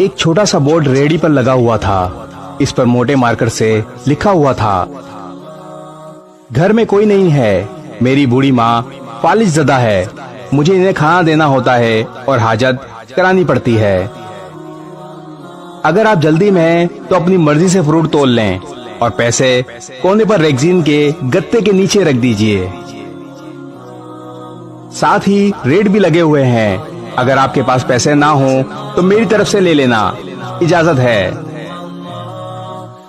एक छोटा सा बोर्ड रेहड़ी पर लगा हुआ था। इस पर मोटे मार्कर से लिखा हुआ था, घर में कोई नहीं है, मेरी बूढ़ी माँ फालिज ज़दा है, मुझे इन्हें खाना देना होता है और हाजत करानी पड़ती है। अगर आप जल्दी में हैं तो अपनी मर्जी से फ्रूट तोल लें और पैसे कोने पर रेगजीन के गत्ते के नीचे रख दीजिए। साथ ही रेट भी लगे हुए हैं। अगर आपके पास पैसे ना हो तो मेरी तरफ से ले लेना, इजाजत है।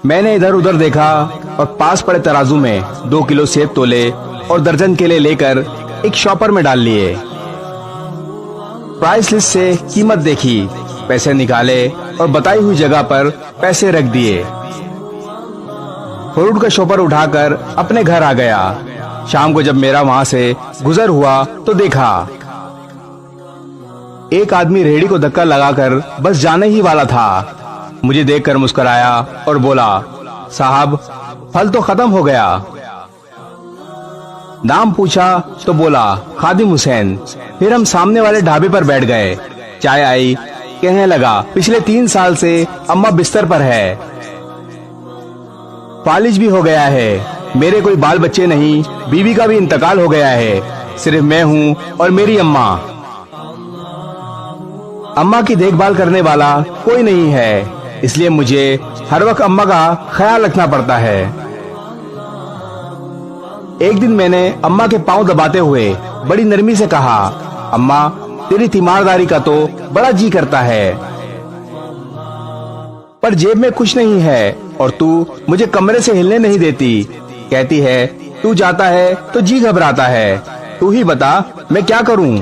मैंने इधर उधर देखा और पास पड़े तराजू में 2 किलो सेब तोले और दर्जन केले लेकर एक शॉपर में डाल लिए। प्राइस लिस्ट से कीमत देखी, पैसे निकाले और बताई हुई जगह पर पैसे रख दिए। फ्रूट का शॉपर उठाकर अपने घर आ गया। शाम को जब मेरा वहां से गुजर हुआ तो देखा एक आदमी रेहड़ी को धक्का लगाकर बस जाने ही वाला था। मुझे देखकर मुस्कुराया और बोला, साहब फल तो खत्म हो गया। नाम पूछा तो बोला, खादिम हुसैन। फिर हम सामने वाले ढाबे पर बैठ गए। चाय आई, कहने लगा, पिछले 3 साल से अम्मा बिस्तर पर है, फालिज भी हो गया है, मेरे कोई बाल बच्चे नहीं, बीवी का भी इंतकाल हो गया है, सिर्फ मैं हूँ और मेरी अम्मा। अम्मा की देखभाल करने वाला कोई नहीं है, इसलिए मुझे हर वक्त अम्मा का ख्याल रखना पड़ता है। एक दिन मैंने अम्मा के पांव दबाते हुए बड़ी नरमी से कहा, अम्मा तेरी तीमारदारी का तो बड़ा जी करता है, पर जेब में कुछ नहीं है और तू मुझे कमरे से हिलने नहीं देती। कहती है तू जाता है तो जी घबराता है, तू ही बता मैं क्या करूं।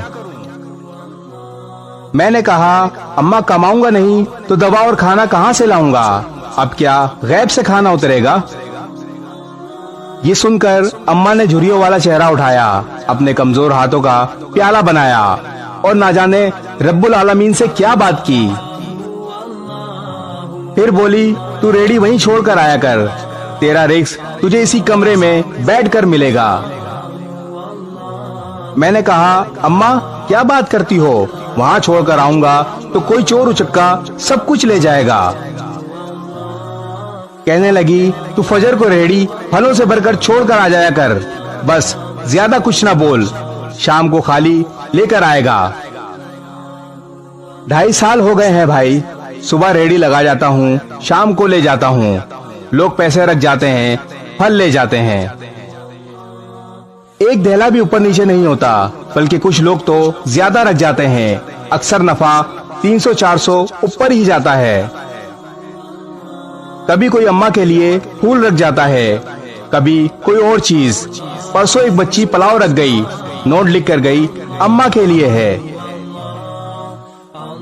मैंने कहा, अम्मा कमाऊंगा नहीं तो दवा और खाना कहाँ से लाऊंगा, अब क्या गैब से खाना उतरेगा। ये सुनकर अम्मा ने झुर्रियों वाला चेहरा उठाया, अपने कमजोर हाथों का प्याला बनाया और ना जाने रब्बुल आलमीन से क्या बात की। फिर बोली, तू रेडी वहीं छोड़ कर आया कर, तेरा रिस्क तुझे इसी कमरे में बैठकर मिलेगा। मैंने कहा, अम्मा क्या बात करती हो, वहाँ छोड़कर आऊंगा तो कोई चोर उचक्का सब कुछ ले जाएगा। कहने लगी, तू फजर को रेहड़ी फलों से भरकर छोड़कर आ जाया कर, बस ज्यादा कुछ ना बोल, शाम को खाली लेकर आएगा। 2.5 साल हो गए हैं भाई, सुबह रेहड़ी लगा जाता हूँ, शाम को ले जाता हूँ, लोग पैसे रख जाते हैं, फल ले जाते हैं, एक धेला भी ऊपर नीचे नहीं होता, बल्कि कुछ लोग तो ज्यादा रख जाते हैं। अक्सर नफा 300-400 ऊपर ही जाता है। कभी कोई अम्मा के लिए फूल रख जाता है, कभी कोई और चीज। परसों एक बच्ची पुलाव रख गई, नोट लिख कर गई, अम्मा के लिए है।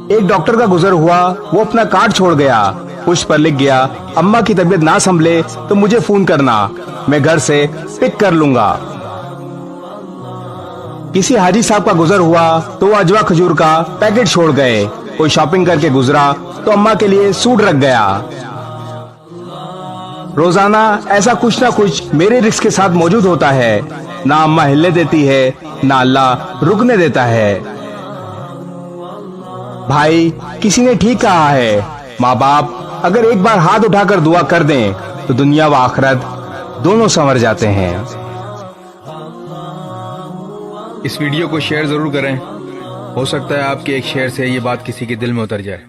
एक डॉक्टर का गुजर हुआ, वो अपना कार्ड छोड़ गया, उस पर लिख गया, अम्मा की तबीयत ना संभले तो मुझे फोन करना, मैं घर से पिक कर लूंगा। किसी हाजी साहब का गुजर हुआ तो वो अजवा खजूर का पैकेट छोड़ गए। कोई शॉपिंग करके गुजरा तो अम्मा के लिए सूट रख गया। रोजाना ऐसा कुछ ना कुछ मेरे रिस्क के साथ मौजूद होता है। ना अम्मा हिलने देती है, ना अल्लाह रुकने देता है। भाई किसी ने ठीक कहा है, माँ बाप अगर एक बार हाथ उठाकर दुआ कर दें तो दुनिया व आखिरत दोनों संवर जाते हैं। इस वीडियो को शेयर जरूर करें, हो सकता है आपके एक शेयर से ये बात किसी के दिल में उतर जाए।